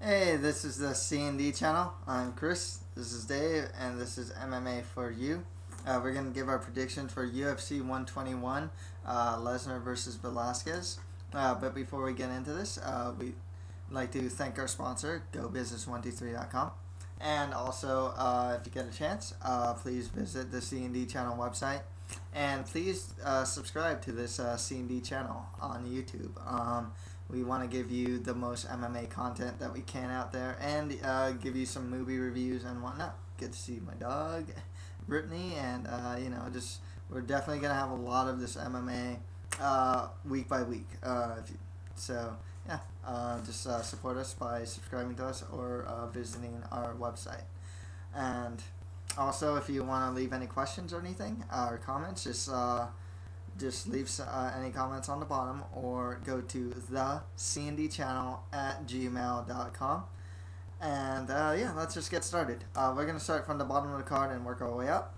Hey, this is the C&D channel. I'm Chris. This is Dave, and this is MMA for you. We're going to give our predictions for UFC 121, Lesnar versus Velasquez. But before we get into this, we'd like to thank our sponsor, GoBusiness123.com. And also, if you get a chance, please visit the C&D channel website. And please subscribe to this C&D channel on YouTube. We want to give you the most MMA content that we can out there, and give you some movie reviews and whatnot. Get to see my dog, Brittany, and we're definitely gonna have a lot of this MMA week by week. Just support us by subscribing to us or visiting our website. And also, if you want to leave any questions or anything or comments, just leave any comments on the bottom or go to the cndchannel@gmail.com. And let's just get started. We're going to start from the bottom of the card and work our way up.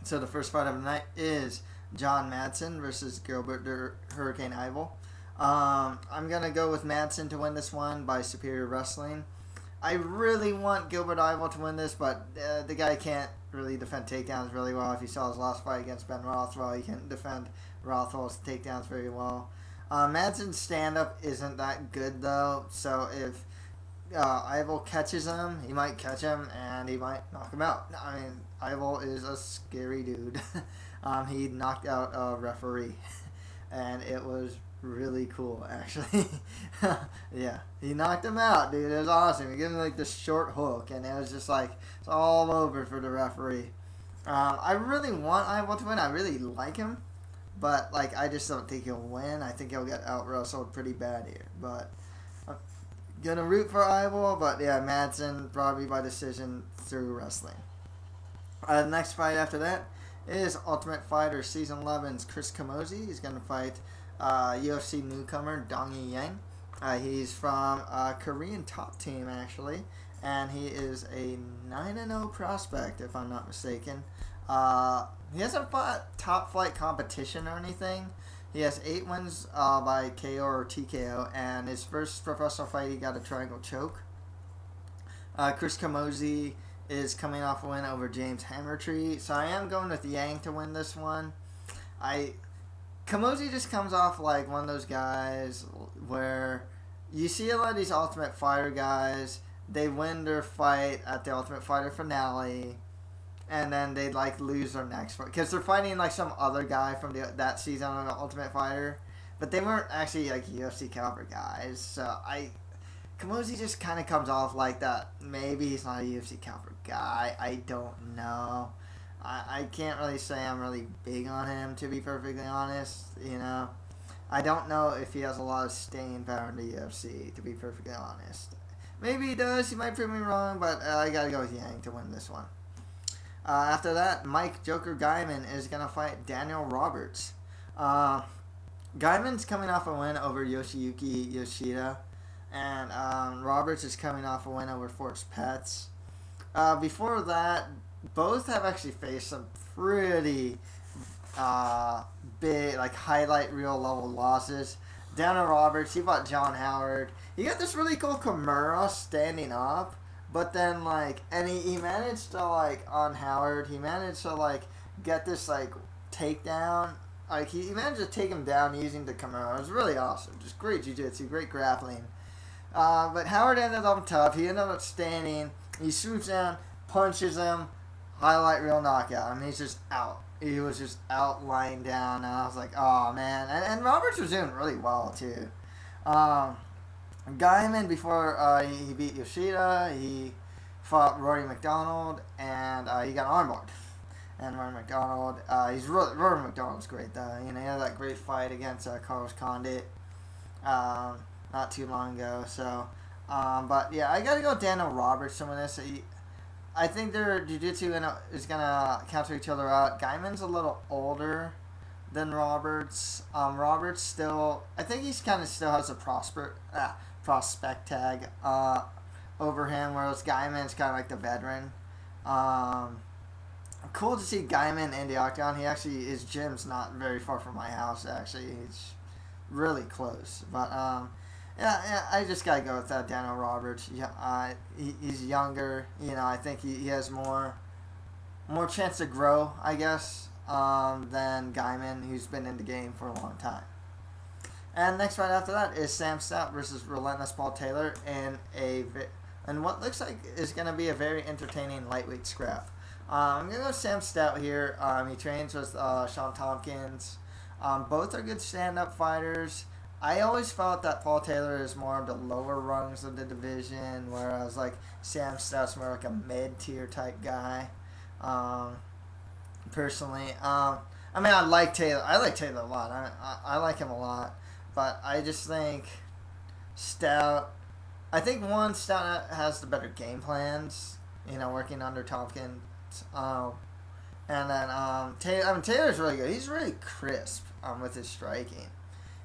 So the first fight of the night is John Madsen versus Gilbert Hurricane Ivel. I'm going to go with Madsen to win this one by superior wrestling. I really want Gilbert Ivel to win this, but the guy can't really defend takedowns really well. If you saw his last fight against Ben Rothwell, he can't defend Rothwell's takedowns very well. Madsen's stand-up isn't that good, though, so if Ivel catches him, he might catch him, and he might knock him out. I mean, Ivel is a scary dude. He knocked out a referee, and it was really cool, actually. Yeah, he knocked him out, dude. It was awesome. He gave him like this short hook, and it was just like it's all over for the referee. I really want Ivel to win. I really like him, but like I just don't think he'll win. I think he'll get out wrestled pretty bad here. But I'm gonna root for Ivel. But yeah, Madsen probably by decision through wrestling. The next fight after that is Ultimate Fighter Season 11's Chris Camozzi. He's gonna fight UFC newcomer Dong Yang. He's from Korean top team, actually, and he is a 9-0 prospect, if I'm not mistaken. He hasn't fought top flight competition or anything. He has 8 wins by KO or TKO, and his first professional fight he got a triangle choke. Chris Camozzi is coming off a win over James Hammertree, so I am going with Yang to win this one. Camozzi just comes off like one of those guys where you see a lot of these Ultimate Fighter guys, they win their fight at the Ultimate Fighter finale, and then they like lose their next fight because they're fighting like some other guy from that season on the Ultimate Fighter, but they weren't actually like UFC caliber guys. So Camozzi just kind of comes off like that. Maybe he's not a UFC caliber guy. I don't know. I can't really say I'm really big on him, to be perfectly honest. I don't know if he has a lot of staying power in the UFC, to be perfectly honest. Maybe he does. He might prove me wrong, but I gotta go with Yang to win this one. After that, Mike Joker Gaiman is gonna fight Daniel Roberts. Gaiman's coming off a win over Yoshiyuki Yoshida, and Roberts is coming off a win over Forrest Pets. Before that, both have actually faced some pretty big, like highlight reel level losses. Daniel Roberts, he fought John Howard. He got this really cool Kimura standing up, but then he managed to on Howard, he managed to get this takedown. He managed to take him down using the Kimura. It was really awesome. Just great jiu-jitsu, great grappling. But Howard ended up tough. He ended up standing. He swoops down, punches him. Highlight reel knockout. I mean, he's just out. He was just out lying down, and I was like, oh, man. And Roberts was doing really well, too. Gaiman, before he beat Yoshida, he fought Rory McDonald, and he got armbarred. And Rory McDonald, Rory McDonald's great, though. He had that great fight against Carlos Condit not too long ago. So, but, yeah, I got to go Daniel Roberts to win this. I think their jiu-jitsu is going to cancel each other out. Gaiman's a little older than Roberts. Roberts still, I think he's kind of still has a prospect tag over him, whereas Gaiman's kind of like the veteran. Cool to see Gaiman in the octagon. His gym's not very far from my house, actually. It's really close. But Yeah, I just gotta go with Daniel Roberts. Yeah, he's younger. I think he has more chance to grow, I guess, than Guyman, who's been in the game for a long time. And next fight after that is Sam Stout versus Relentless Paul Taylor in what looks like is going to be a very entertaining lightweight scrap. I'm going to go with Sam Stout here. He trains with Sean Tompkins. Both are good stand-up fighters. I always felt that Paul Taylor is more of the lower rungs of the division, whereas like Sam Stout's more like a mid-tier type guy. Personally, I like Taylor. I like Taylor a lot. I like him a lot, but I just think Stout. I think Stout has the better game plans. Working under Tompkins. And then Taylor's really good. He's really crisp with his striking.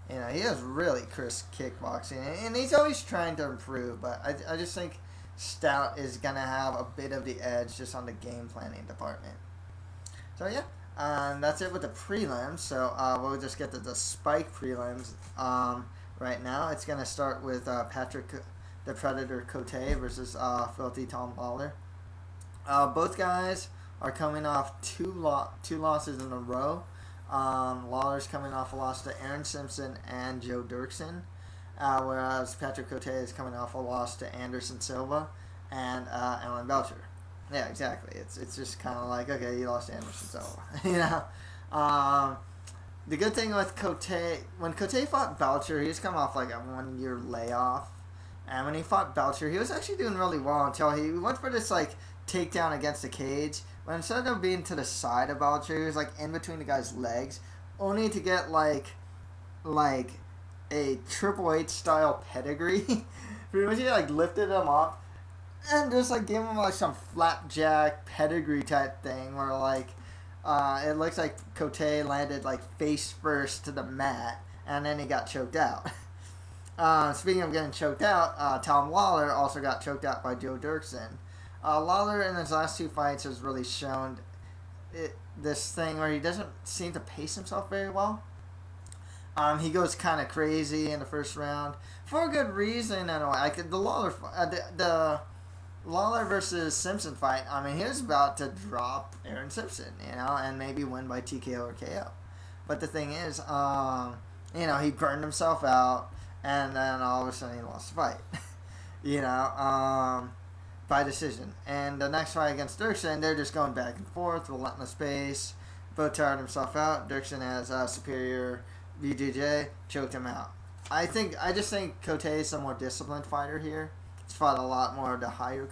He has really crisp kickboxing, and he's always trying to improve. But I just think Stout is gonna have a bit of the edge just on the game planning department. So yeah, that's it with the prelims. So we'll just get to the Spike prelims right now. It's gonna start with Patrick the Predator Cote versus Filthy Tom Lawler. Both guys are coming off two losses in a row. Lawler's coming off a loss to Aaron Simpson and Joe Dirksen, whereas Patrick Cote is coming off a loss to Anderson Silva and Alan Belcher. Yeah, exactly. It's just kind of like, okay, you lost to Anderson Silva. The good thing with Cote, when Cote fought Belcher, he was coming off like a 1 year layoff. And when he fought Belcher, he was actually doing really well until he went for this like takedown against the cage. But instead of being to the side of Belcher, he was like in between the guy's legs, only to get like a Triple H style pedigree. Pretty much he like lifted him up and just like gave him like some flapjack pedigree type thing where like it looks like Cote landed like face first to the mat and then he got choked out. Speaking of getting choked out, Tom Lawler also got choked out by Joe Dirksen. Lawler in his last two fights has really shown this thing where he doesn't seem to pace himself very well. He goes kind of crazy in the first round for a good reason. And like the Lawler versus Simpson fight. He was about to drop Aaron Simpson, and maybe win by TKO or KO. But the thing is, he burned himself out. And then all of a sudden he lost the fight, by decision. And the next fight against Dirksen, they're just going back and forth, relentless pace. Both tired himself out. Dirksen has superior BJJ, choked him out. I just think Cote is a more disciplined fighter here. He's fought a lot more of the higher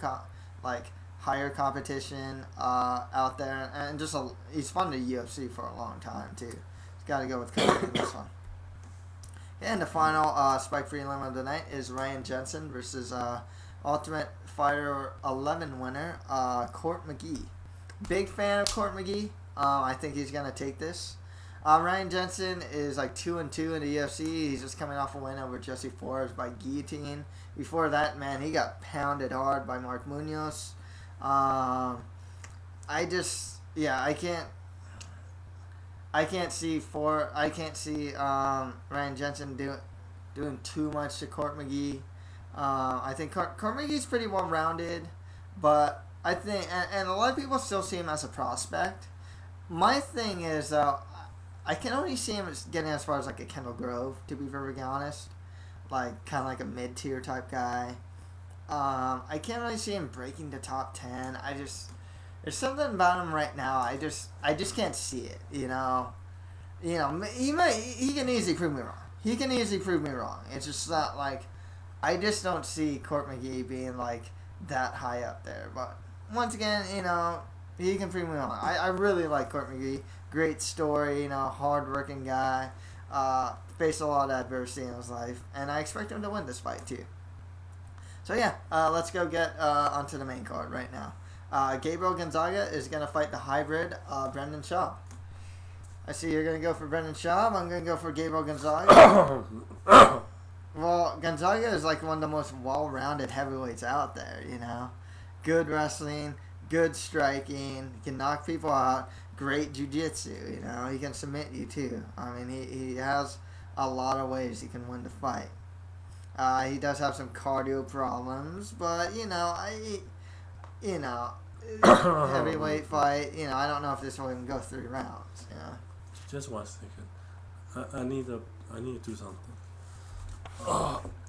competition out there, and he's fought in the UFC for a long time too. He's got to go with Cote in this one. And the final Spike prelim of the night is Ryan Jensen versus Ultimate Fighter 11 winner Court McGee. Big fan of Court McGee. I think he's gonna take this. Ryan Jensen is like 2-2 in the UFC. He's just coming off a win over Jesse Forrest by guillotine. Before that, man, he got pounded hard by Mark Munoz. I can't see Ryan Jensen doing too much to Court McGee. I think Court McGee's pretty well rounded, but I think and a lot of people still see him as a prospect. My thing is I can only see him as getting as far as like a Kendall Grove, to be very honest, like kind of like a mid tier type guy. I can't really see him breaking the top 10. There's something about him right now. I just can't see it. He can easily prove me wrong. It's just not like I just don't see Court McGee being like that high up there. But once again, he can prove me wrong. I really like Court McGee. Great story. Hard-working guy. Faced a lot of adversity in his life, and I expect him to win this fight too. So yeah, let's go get onto the main card right now. Gabriel Gonzaga is going to fight the hybrid Brendan Schaub. I see you're going to go for Brendan Schaub. I'm going to go for Gabriel Gonzaga. Well, Gonzaga is like one of the most well-rounded heavyweights out there, Good wrestling, good striking, he can knock people out, great jiu-jitsu, he can submit you too. He has a lot of ways he can win the fight. He does have some cardio problems, but you know, heavyweight fight. I don't know if this will even go 3 rounds. Just 1 second. I need to do something.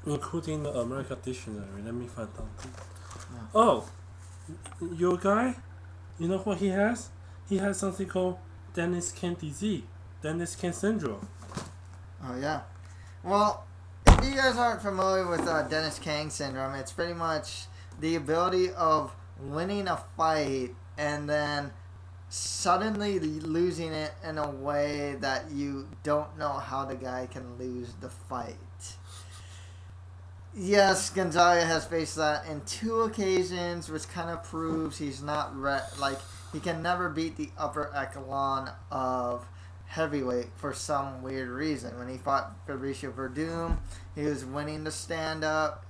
Including the American dictionary. Let me find something. Oh, your guy. You know what he has? He has something called Dennis Cain disease, Dennis Cain syndrome. Oh yeah. Well, if you guys aren't familiar with Dennis Cain syndrome, it's pretty much the ability of winning a fight and then suddenly losing it in a way that you don't know how the guy can lose the fight. Yes, Gonzaga has faced that in 2 occasions, which kind of proves he's not he can never beat the upper echelon of heavyweight for some weird reason. When he fought Fabricio Verdum, he was winning the stand-up.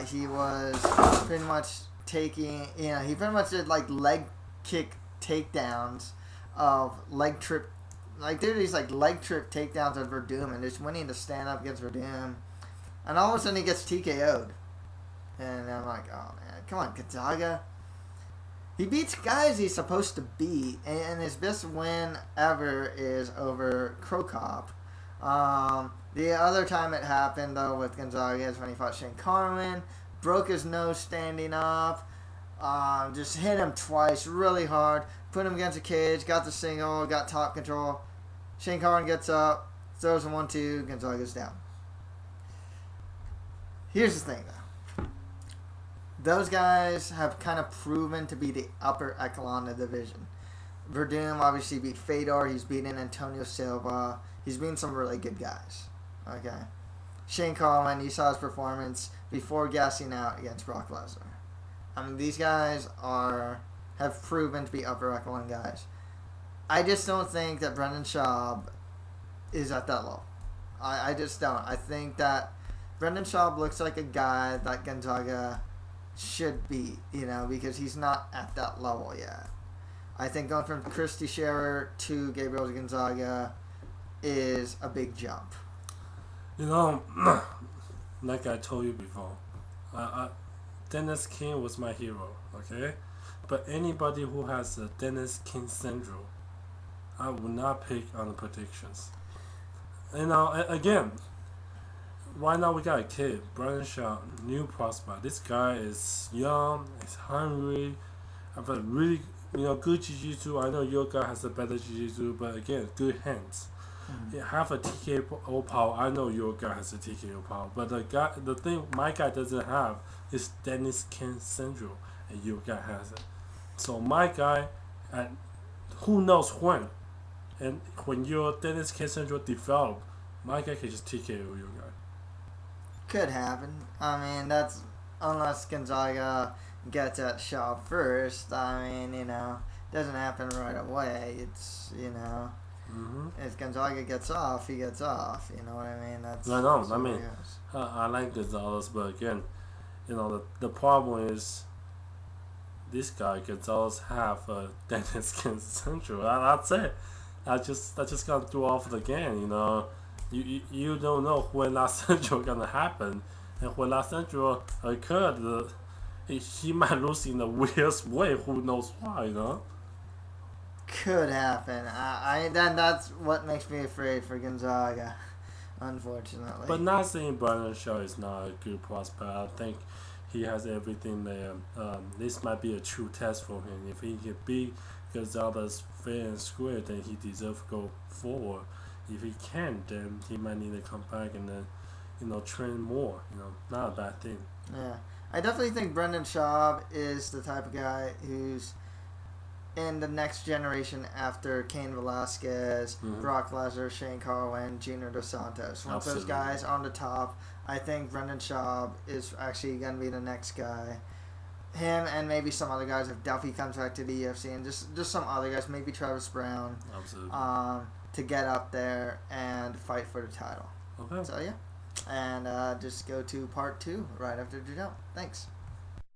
He was pretty much taking, he pretty much did leg kick takedowns of leg trip, these leg trip takedowns of Verdum and just winning the stand-up against Verdum. And all of a sudden he gets TKO'd. And I'm like, oh man, come on, Gonzaga. He beats guys he's supposed to beat, and his best win ever is over Krokop. The other time it happened, though, with Gonzaga is when he fought Shane Carwin, broke his nose standing up, just hit him twice really hard, put him against a cage, got the single, got top control. Shane Carwin gets up, throws him 1-2, Gonzaga's down. Here's the thing, though. Those guys have kind of proven to be the upper echelon of the division. Verdum obviously beat Fedor. He's beaten Antonio Silva. He's beaten some really good guys. Okay. Shane Carwin, you saw his performance before gassing out against Brock Lesnar. I mean, these guys have proven to be upper echelon guys. I just don't think that Brendan Schaub is at that level. I just don't. I think that Brendan Schaub looks like a guy that Gonzaga should be, because he's not at that level yet. I think going from Christy Scherer to Gabriel Gonzaga is a big jump. Like I told you before, Dennis Cain was my hero, okay? But anybody who has the Dennis Cain syndrome, I will not pick on the predictions. Again, right now we got a kid, Brian Shaw, new prospect. This guy is young, he's hungry, but really, good jiu-jitsu. I know your guy has a better jiu-jitsu, but again, good hands. You have a TKO power. I know your guy has a TKO power, but the thing my guy doesn't have is Dennis Cain syndrome, and your guy has it. So my guy, and who knows when, and when your Dennis Cain syndrome develop, my guy can just TKO your guy. Could happen. I mean, that's unless Gonzaga gets at Shaw first. Doesn't happen right away. It's if Gonzaga gets off, he gets off. You know what I mean? I like Gonzalez, but again, the problem is this guy Gonzalez have Dennis Cain syndrome. That's it. I just gonna throw off the game. You don't know when that syndrome gonna happen, and when that syndrome occurred, he might lose in the weirdest way. Who knows why? Could happen. Then that's what makes me afraid for Gonzaga, unfortunately. But not saying Brandon Shaw is not a good prospect. I think he has everything there. This might be a true test for him. If he can beat Gonzaga's fair and square, then he deserves to go forward. If he can't, then he might need to come back and then, train more. Not a bad thing. Yeah. I definitely think Brendan Schaub is the type of guy who's in the next generation after Cain Velasquez, Brock Lesnar, Shane Carwin, Junior Dos Santos. Once those guys are on the top, I think Brendan Schaub is actually going to be the next guy. Him and maybe some other guys, if Duffy comes back to the UFC, and just some other guys, maybe Travis Brown. Absolutely. To get up there and fight for the title. Okay. So, yeah. And just go to part 2 right after the jump. Thanks.